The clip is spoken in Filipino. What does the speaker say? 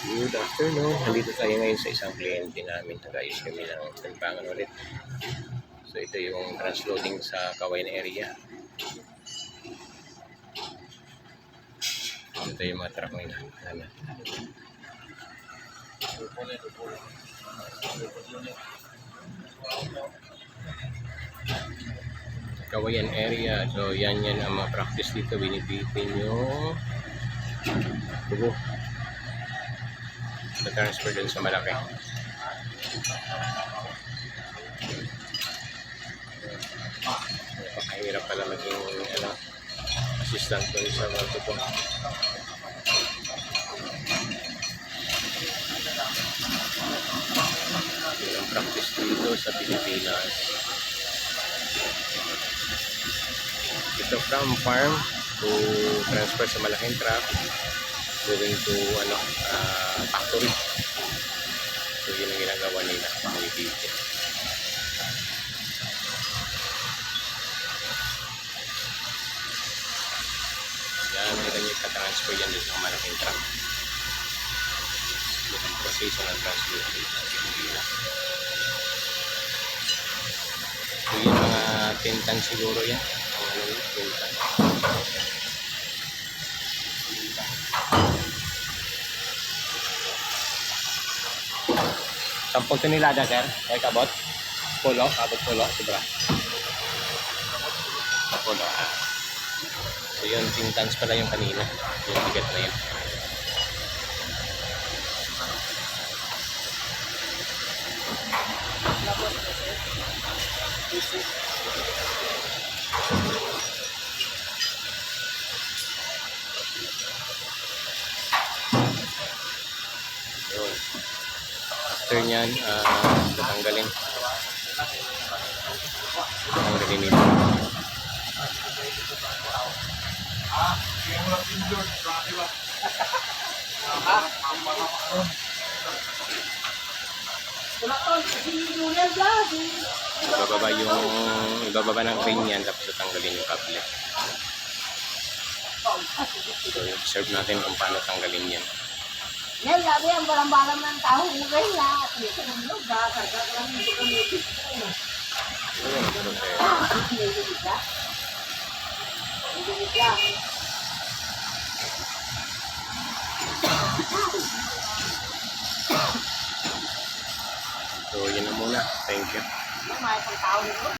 Good afternoon. Nandito tayo ngayon sa isang kliyente namin. Nag-ayos kami ng timbangan ulit. So ito yung transloading sa Kawayan area. Ito yung mga truck nila. Kawayan area. So yan ang mga practice dito. Binibitin yung tubo. Na-transfer dun sa malaki. Napakahirap pala maging assistant dun sa mga tubo. Yun ang practice dito sa Pilipinas. Ito from farm to transfer sa malaking truck going to factory. So yun ang ginagawa nila, pang-ibigin. Yan, meron yung ka-transfer yan dito sa malaking truck. Yun ang proseso ng transfer dito sa Pilipinas. So yun mga 10 tons siguro yan. Ang ano yun, 10 tons. Sampung tonelada, sir. Ay kabot. Pulo, abot pulo, sobra. Pulo. So yun, 10 tons pala yung kanina. Yung bigat na yun. Yun. After nyan, tatanggalin. Tatanggalin nito. Ibababa ng crane yan, tapos tatanggalin yung kable. So, observe natin kung paano tanggalin yan. Yan, sabi ang barang-barang ng tao, hugay na. At dito ng lugar, karga ka lang dito ng lugar. So, yun na muna. Thank you. May mga tao nito.